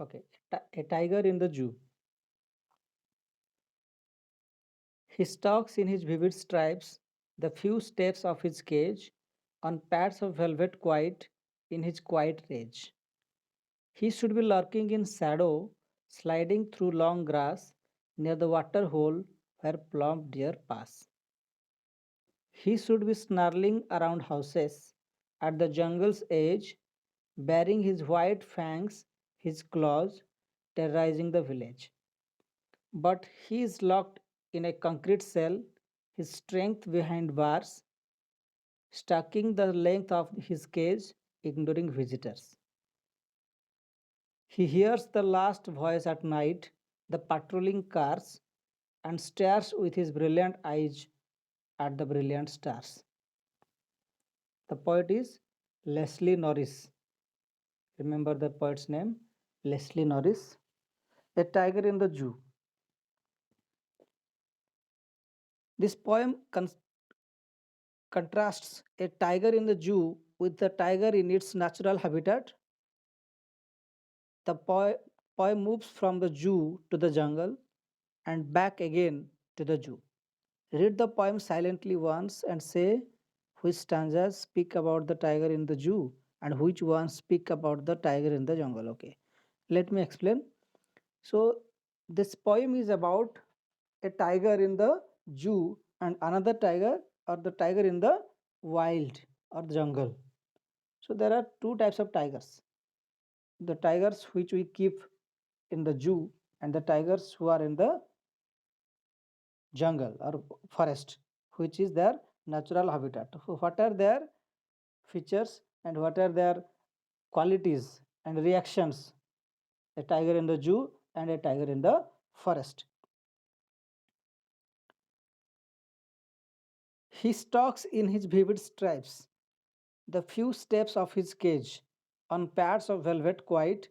Okay, a tiger in the zoo. He stalks in his vivid stripes the few steps of his cage, on pads of velvet quiet in his quiet rage. He should be lurking in shadow, sliding through long grass near the water hole where plump deer pass. He should be snarling around houses at the jungle's edge, baring his white fangs, his claws, terrorizing the village. But he is locked in a concrete cell, his strength behind bars, stacking the length of his cage, ignoring visitors. He hears the last voice at night, the patrolling cars, and stares with his brilliant eyes at the brilliant stars. The poet is Leslie Norris. Remember the poet's name? Leslie Norris. A tiger in the zoo. This poem contrasts a tiger in the zoo with the tiger in its natural habitat. The poem moves from the zoo to the jungle and back again to the zoo. Read the poem silently once and say which stanzas speak about the tiger in the zoo and which ones speak about the tiger in the jungle. Okay, let me explain. So, this poem is about a tiger in the zoo and another tiger or the tiger in the wild or the jungle. So, there are two types of tigers, the tigers which we keep in the zoo and the tigers who are in the jungle or forest, which is their natural habitat. So what are their features and what are their qualities and reactions? A tiger in the zoo and a tiger in the forest. He stalks in his vivid stripes the few steps of his cage on pads of velvet quiet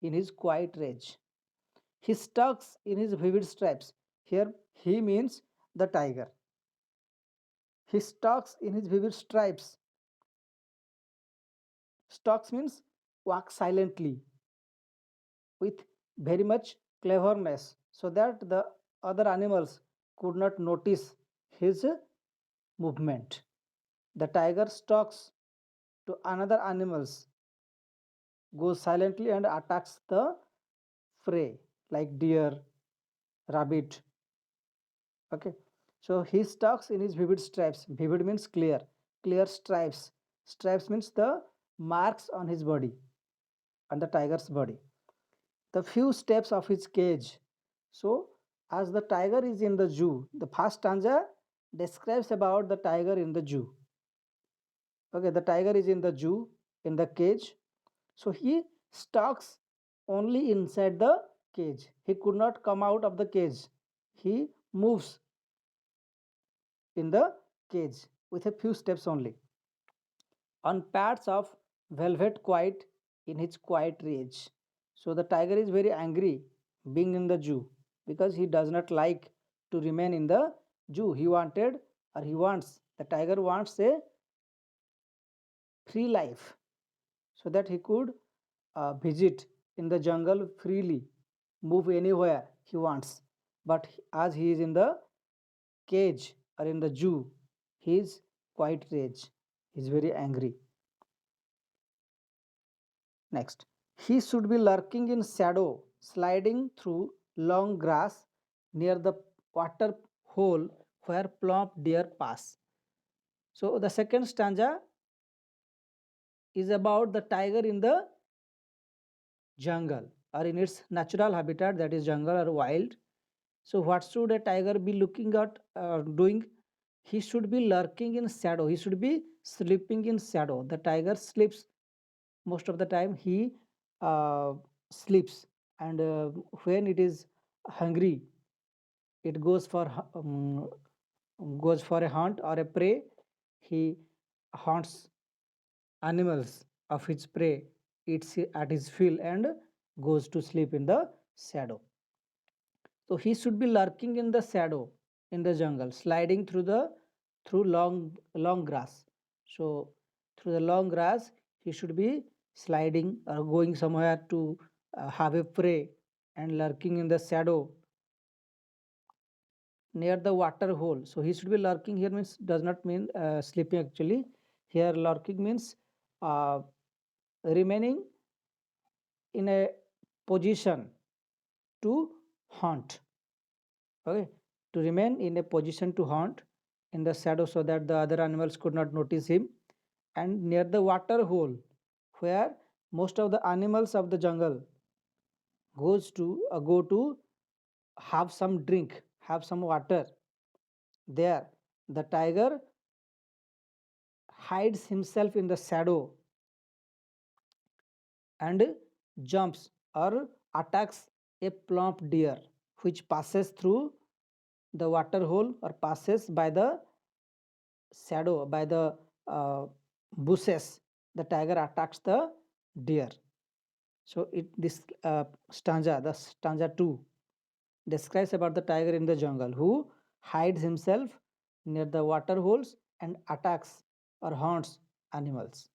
in his quiet rage. He stalks in his vivid stripes. Here he means the tiger. He stalks in his vivid stripes. Stalks means walk silently with very much cleverness so that the other animals could not notice his movement. The tiger stalks to another animals, goes silently and attacks the prey like deer, rabbit. Okay. So he stalks in his vivid stripes. Vivid means clear. Clear stripes. Stripes means the marks on his body, on the tiger's body. The few steps of his cage. So, as the tiger is in the zoo, the first stanza describes about the tiger in the zoo. Okay, the tiger is in the zoo, in the cage. So, he stalks only inside the cage. He could not come out of the cage. He moves in the cage with a few steps only. On pads of velvet quiet in his quiet rage. So the tiger is very angry being in the zoo because he does not like to remain in the zoo. He wanted or he wants, the tiger wants a free life so that he could visit in the jungle freely, move anywhere he wants. But as he is in the cage or in the zoo, he is quite rage. He is very angry. Next, he should be lurking in shadow, sliding through long grass near the water hole where plump deer pass. So the second stanza is about the tiger in the jungle or in its natural habitat, that is jungle or wild. So what should a tiger be looking at doing? He should be lurking in shadow. He should be sleeping in shadow. The tiger sleeps most of the time. He uh, sleeps, and when it is hungry, it goes for a hunt or a prey. He hunts animals of his prey, eats at his fill, and goes to sleep in the shadow. So he should be lurking in the shadow in the jungle, sliding through long grass. So through the long grass, he should be sliding or going somewhere to have a prey and lurking in the shadow near the water hole. So he should be lurking here means does not mean sleeping actually. Here lurking means uh, remaining in a position to hunt. Okay, to remain in a position to hunt in the shadow so that the other animals could not notice him, and near the water hole where most of the animals of the jungle go to have some drink, have some water. There the tiger hides himself in the shadow and jumps or attacks a plump deer which passes through the water hole or passes by the shadow, by the bushes. The tiger attacks the deer. So this stanza, the stanza 2, describes about the tiger in the jungle who hides himself near the water holes and attacks or haunts animals.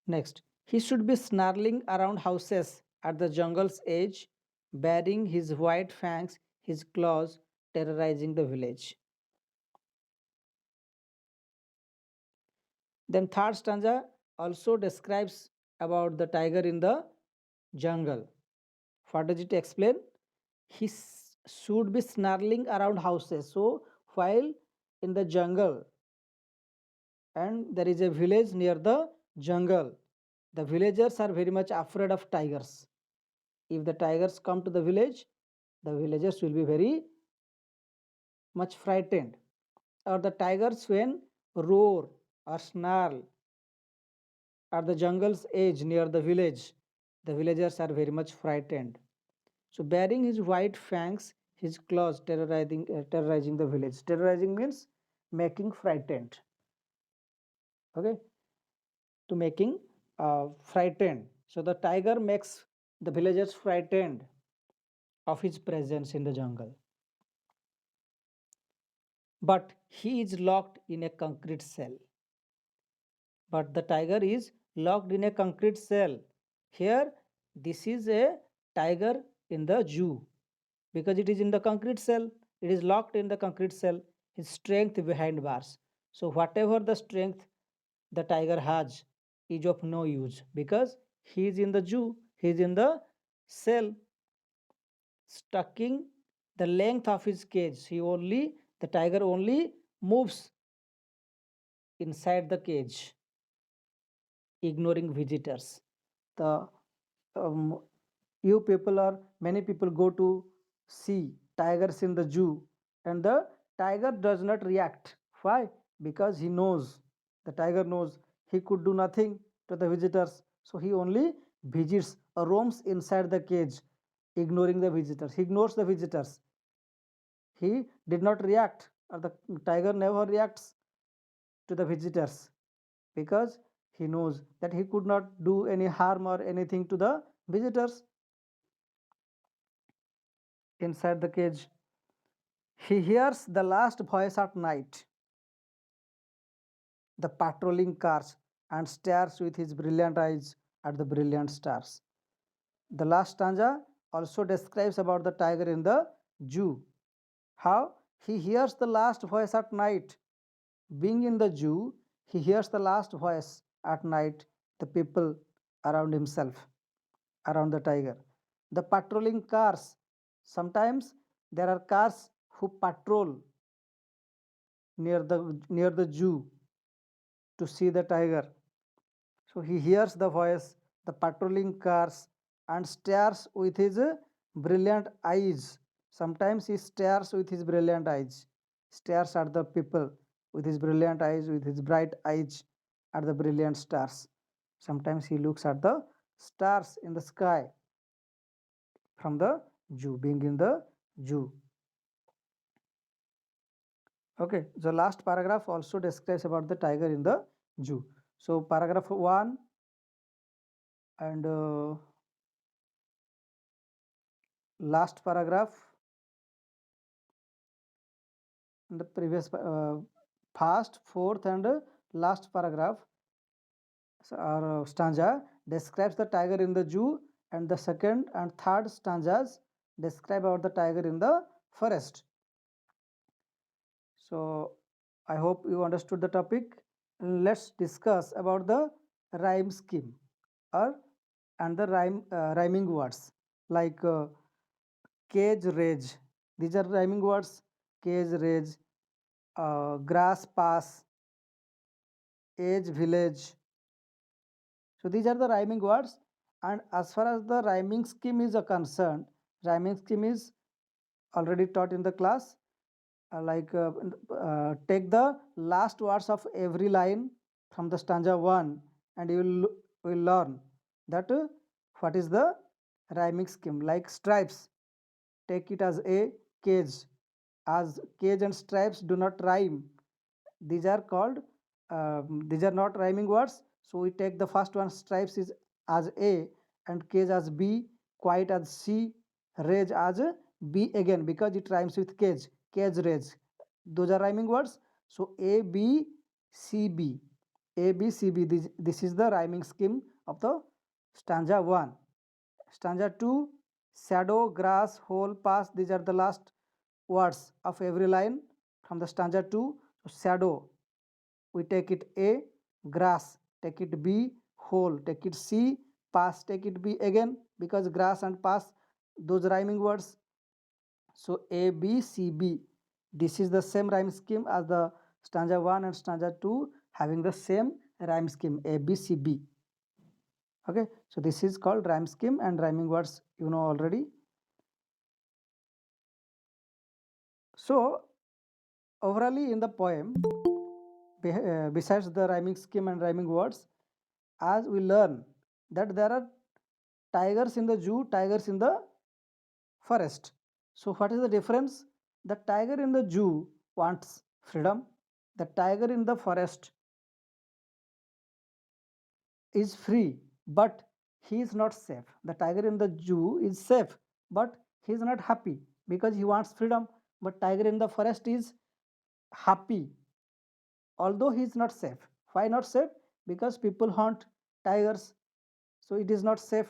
Next, he should be snarling around houses at the jungle's edge, baring his white fangs, his claws, terrorizing the village. Then third stanza also describes about the tiger in the jungle. What does it explain? He should be snarling around houses. So while in the jungle and there is a village near the jungle, the villagers are very much afraid of tigers. If the tigers come to the village, the villagers will be very much frightened. Or the tigers when roar or snarl at the jungle's edge near the village, the villagers are very much frightened. So bearing his white fangs, his claws terrorizing the village. Terrorizing means making frightened. Okay, to making frightened. So the tiger makes the villagers frightened of his presence in the jungle. But he is locked in a concrete cell. But the tiger is locked in a concrete cell. Here, this is a tiger in the zoo because it is in the concrete cell. It is locked in the concrete cell. His strength behind bars. So whatever the strength the tiger has is of no use because he is in the zoo. He is in the cell, stucking the length of his cage. The tiger only moves inside the cage, ignoring visitors. The um, you people or many people go to see tigers in the zoo and the tiger does not react. Why? Because he knows, the tiger knows he could do nothing to the visitors, so he only visits or roams inside the cage, ignoring the visitors. He ignores the visitors. He did not react, or the tiger never reacts to the visitors because he knows that he could not do any harm or anything to the visitors inside the cage. He hears the last voice at night, the patrolling cars, and stares with his brilliant eyes at the brilliant stars. The last stanza also describes about the tiger in the zoo. How he hears the last voice at night. Being in the zoo, he hears the last voice at night, the people around himself, around the tiger. The patrolling cars. Sometimes there are cars who patrol near the zoo to see the tiger. So he hears the voice, the patrolling cars, and stares with his brilliant eyes. Sometimes he stares with his brilliant eyes, stares at the people with his brilliant eyes, with his bright eyes at the brilliant stars. Sometimes he looks at the stars in the sky from the zoo, being in the zoo. Okay, the last paragraph also describes about the tiger in the zoo. So paragraph 1 and last paragraph in the previous first, fourth, and last paragraph or stanza describes the tiger in the zoo, and the second and third stanzas describe about the tiger in the forest. So I hope you understood the topic. Let's discuss about the rhyme scheme or and the rhyming words like cage, rage. These are rhyming words. Cage, rage, grass, pass, age, village. So these are the rhyming words. And as far as the rhyming scheme is concerned, rhyming scheme is already taught in the class. Take the last words of every line from the stanza 1, and you will learn that what is the rhyming scheme. Like stripes, take it as a cage, as cage and stripes do not rhyme. These are called these are not rhyming words, so we take the first one, stripes is as a, and cage as b, quiet as c, rage as b again because it rhymes with cage. Cage, rage, those are rhyming words. So a b c b, a b c b, this is the rhyming scheme of the stanza 1. Stanza 2, shadow, grass, hole, pass, these are the last words of every line from the stanza 2. So shadow, we take it a, grass take it b, hole take it c, pass take it b again because grass and pass, those rhyming words. So a b c b, this is the same rhyme scheme as the stanza 1 and stanza 2 having the same rhyme scheme a b c b. Okay, so this is called rhyme scheme and rhyming words, you know already. So overally in the poem, besides the rhyming scheme and rhyming words, as we learn that there are tigers in the zoo, tigers in the forest. So what is the difference? The tiger in the zoo wants freedom. The tiger in the forest is free, but he is not safe. The tiger in the zoo is safe, but he is not happy because he wants freedom. But tiger in the forest is happy, although he is not safe. Why not safe? Because people hunt tigers, so it is not safe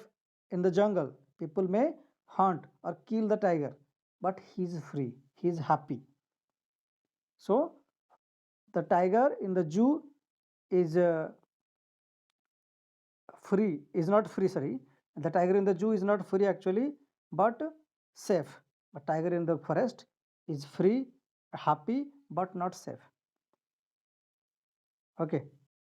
in the jungle. People may hunt or kill the tiger, but he is free, he is happy. So the tiger in the zoo is free, is not free, sorry. The tiger in the zoo is not free actually, but safe. But tiger in the forest is free, happy, but not safe. Okay.